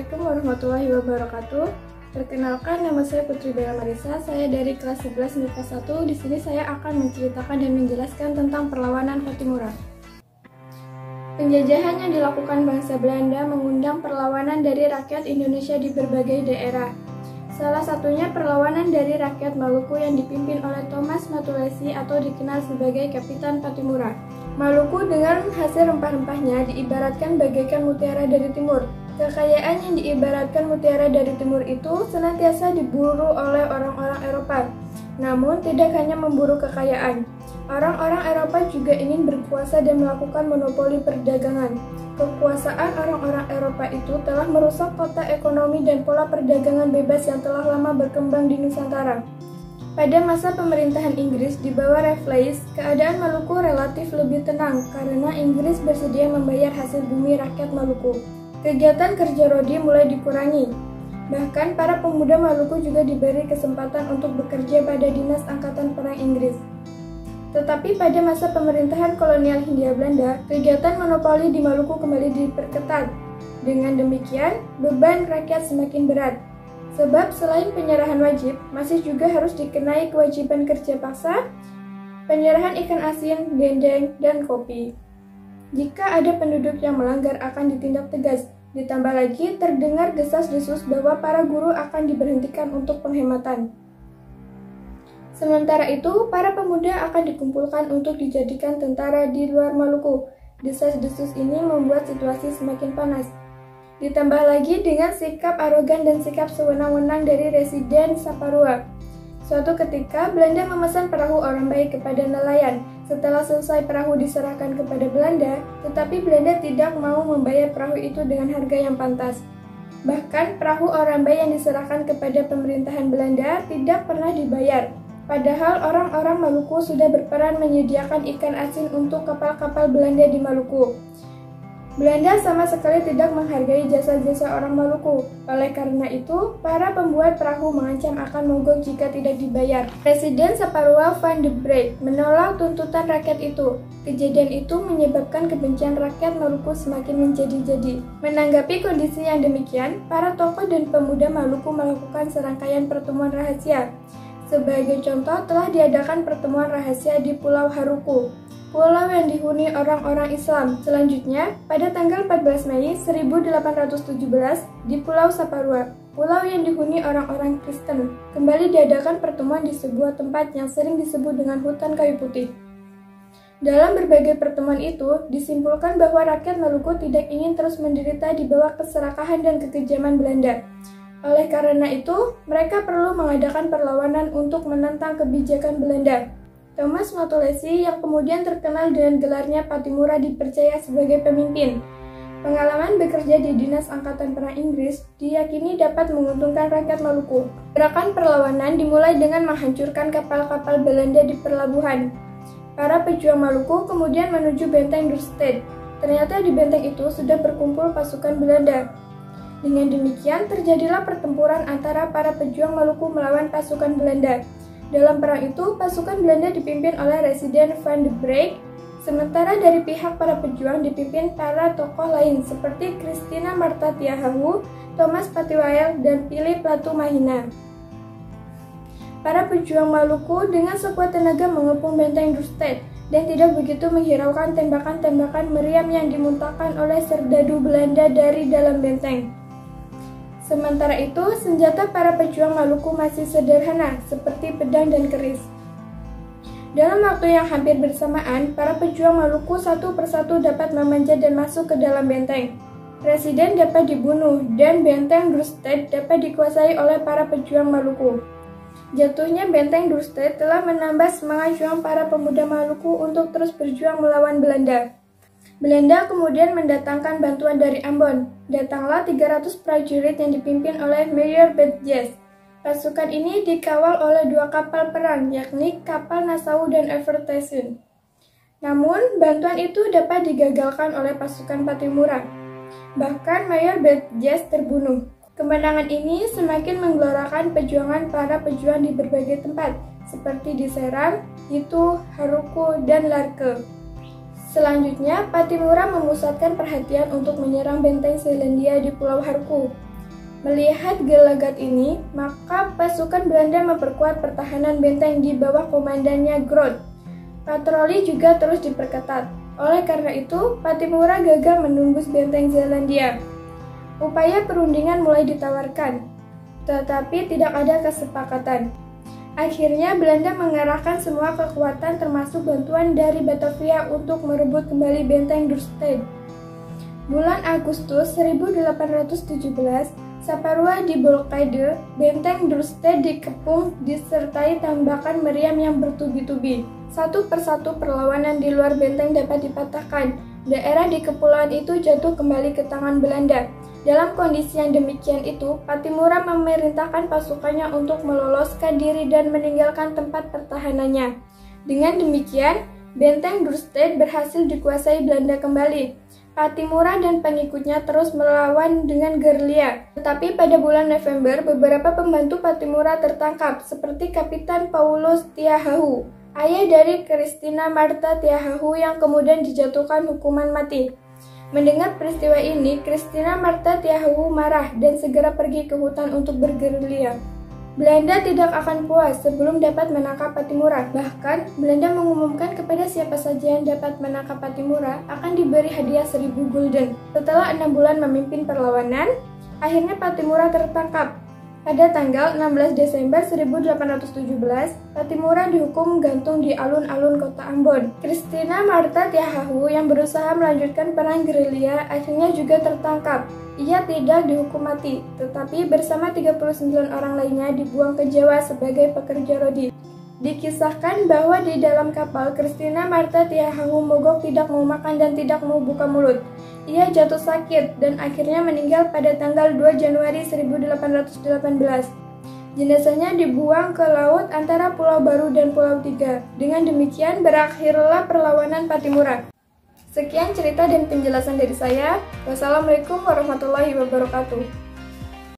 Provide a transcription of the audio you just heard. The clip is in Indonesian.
Assalamualaikum warahmatullahi wabarakatuh. Perkenalkan, nama saya Putri Bella Marisa. Saya dari kelas 11 MIPA 1. Di sini saya akan menceritakan dan menjelaskan tentang perlawanan Pattimura. Penjajahan yang dilakukan bangsa Belanda mengundang perlawanan dari rakyat Indonesia di berbagai daerah. Salah satunya perlawanan dari rakyat Maluku yang dipimpin oleh Thomas Matulesi atau dikenal sebagai Kapitan Pattimura. Maluku dengan hasil rempah-rempahnya diibaratkan bagaikan mutiara dari timur. Kekayaan yang diibaratkan mutiara dari timur itu senantiasa diburu oleh orang-orang Eropa. Namun tidak hanya memburu kekayaan. Orang-orang Eropa juga ingin berkuasa dan melakukan monopoli perdagangan. Kekuasaan orang-orang Eropa itu telah merusak kota ekonomi dan pola perdagangan bebas yang telah lama berkembang di Nusantara. Pada masa pemerintahan Inggris di bawah Raffles, keadaan Maluku relatif lebih tenang karena Inggris bersedia membayar hasil bumi rakyat Maluku. Kegiatan kerja rodi mulai dikurangi. Bahkan para pemuda Maluku juga diberi kesempatan untuk bekerja pada dinas angkatan perang Inggris. Tetapi pada masa pemerintahan kolonial Hindia Belanda, kegiatan monopoli di Maluku kembali diperketat. Dengan demikian, beban rakyat semakin berat. Sebab selain penyerahan wajib, masih juga harus dikenai kewajiban kerja paksa, penyerahan ikan asin, dendeng, dan kopi. Jika ada penduduk yang melanggar akan ditindak tegas, ditambah lagi terdengar desas-desus bahwa para guru akan diberhentikan untuk penghematan. Sementara itu, para pemuda akan dikumpulkan untuk dijadikan tentara di luar Maluku. Desas-desus ini membuat situasi semakin panas. Ditambah lagi dengan sikap arogan dan sikap sewenang-wenang dari Residen Saparua. Suatu ketika, Belanda memesan perahu orang baik kepada nelayan. Setelah selesai perahu diserahkan kepada Belanda, tetapi Belanda tidak mau membayar perahu itu dengan harga yang pantas. Bahkan, perahu orang baik yang diserahkan kepada pemerintahan Belanda tidak pernah dibayar. Padahal orang-orang Maluku sudah berperan menyediakan ikan asin untuk kapal-kapal Belanda di Maluku. Belanda sama sekali tidak menghargai jasa-jasa orang Maluku. Oleh karena itu, para pembuat perahu mengancam akan mogok jika tidak dibayar. Presiden Saparua van de Broek menolak tuntutan rakyat itu. Kejadian itu menyebabkan kebencian rakyat Maluku semakin menjadi-jadi. Menanggapi kondisi yang demikian, para tokoh dan pemuda Maluku melakukan serangkaian pertemuan rahasia. Sebagai contoh, telah diadakan pertemuan rahasia di Pulau Haruku, pulau yang dihuni orang-orang Islam. Selanjutnya, pada tanggal 14 Mei 1817, di Pulau Saparua, pulau yang dihuni orang-orang Kristen, kembali diadakan pertemuan di sebuah tempat yang sering disebut dengan hutan kayu putih. Dalam berbagai pertemuan itu, disimpulkan bahwa rakyat Maluku tidak ingin terus menderita di bawah keserakahan dan kekejaman Belanda. Oleh karena itu, mereka perlu mengadakan perlawanan untuk menentang kebijakan Belanda. Thomas Matulesi yang kemudian terkenal dengan gelarnya Pattimura dipercaya sebagai pemimpin. Pengalaman bekerja di Dinas Angkatan Perang Inggris diyakini dapat menguntungkan rakyat Maluku. Gerakan perlawanan dimulai dengan menghancurkan kapal-kapal Belanda di pelabuhan. Para pejuang Maluku kemudian menuju benteng Dorstad. Ternyata di benteng itu sudah berkumpul pasukan Belanda. Dengan demikian, terjadilah pertempuran antara para pejuang Maluku melawan pasukan Belanda. Dalam perang itu, pasukan Belanda dipimpin oleh Residen van de Broek, sementara dari pihak para pejuang dipimpin para tokoh lain seperti Christina Marta Tiahahu, Thomas Patiwael, dan Philip Latumahina. Para pejuang Maluku dengan sekuat tenaga mengepung benteng Dorstad dan tidak begitu menghiraukan tembakan-tembakan meriam yang dimuntahkan oleh serdadu Belanda dari dalam benteng. Sementara itu, senjata para pejuang Maluku masih sederhana, seperti pedang dan keris. Dalam waktu yang hampir bersamaan, para pejuang Maluku satu persatu dapat memanjat dan masuk ke dalam benteng. Presiden dapat dibunuh, dan benteng Dorstad dapat dikuasai oleh para pejuang Maluku. Jatuhnya benteng Dorstad telah menambah semangat juang para pemuda Maluku untuk terus berjuang melawan Belanda. Belanda kemudian mendatangkan bantuan dari Ambon. Datanglah 300 prajurit yang dipimpin oleh Mayor Bedjes. Pasukan ini dikawal oleh dua kapal perang, yakni kapal Nassau dan Evertesen. Namun, bantuan itu dapat digagalkan oleh pasukan Pattimura. Bahkan Mayor Bedjes terbunuh. Kemenangan ini semakin menggelorakan perjuangan para pejuang di berbagai tempat, seperti di Serang, Itu, Haruku, dan Larke. Selanjutnya, Pattimura memusatkan perhatian untuk menyerang benteng Selandia di Pulau Haruku. Melihat gelagat ini, maka pasukan Belanda memperkuat pertahanan benteng di bawah komandannya Groot. Patroli juga terus diperketat. Oleh karena itu, Pattimura gagal menembus benteng Zeelandia. Upaya perundingan mulai ditawarkan, tetapi tidak ada kesepakatan. Akhirnya Belanda mengerahkan semua kekuatan termasuk bantuan dari Batavia untuk merebut kembali benteng Dorstad. Bulan Agustus 1817, Saparua diblokade, benteng Dorstad dikepung disertai tembakan meriam yang bertubi-tubi. Satu persatu perlawanan di luar benteng dapat dipatahkan. Daerah di kepulauan itu jatuh kembali ke tangan Belanda. Dalam kondisi yang demikian itu, Pattimura memerintahkan pasukannya untuk meloloskan diri dan meninggalkan tempat pertahanannya. Dengan demikian, benteng Dorstad berhasil dikuasai Belanda kembali. Pattimura dan pengikutnya terus melawan dengan gerilya. Tetapi pada bulan November, beberapa pembantu Pattimura tertangkap, seperti Kapitan Paulus Tiahahu, ayah dari Christina Martha Tiahahu yang kemudian dijatuhkan hukuman mati. Mendengar peristiwa ini, Christina Martha Tiahahu marah dan segera pergi ke hutan untuk bergerilya. Belanda tidak akan puas sebelum dapat menangkap Pattimura. Bahkan, Belanda mengumumkan kepada siapa saja yang dapat menangkap Pattimura akan diberi hadiah 1000 gulden. Setelah 6 bulan memimpin perlawanan, akhirnya Pattimura tertangkap. Pada tanggal 16 Desember 1817, Pattimura dihukum gantung di alun-alun kota Ambon. Christina Martha Tiahahu yang berusaha melanjutkan perang gerilya akhirnya juga tertangkap. Ia tidak dihukum mati, tetapi bersama 39 orang lainnya dibuang ke Jawa sebagai pekerja rodi. Dikisahkan bahwa di dalam kapal, Christina Martha Tiahahu mogok tidak mau makan dan tidak mau buka mulut. Ia jatuh sakit dan akhirnya meninggal pada tanggal 2 Januari 1818. Jenazahnya dibuang ke laut antara Pulau Baru dan Pulau Tiga. Dengan demikian berakhirlah perlawanan Pattimura. Sekian cerita dan penjelasan dari saya. Wassalamualaikum warahmatullahi wabarakatuh.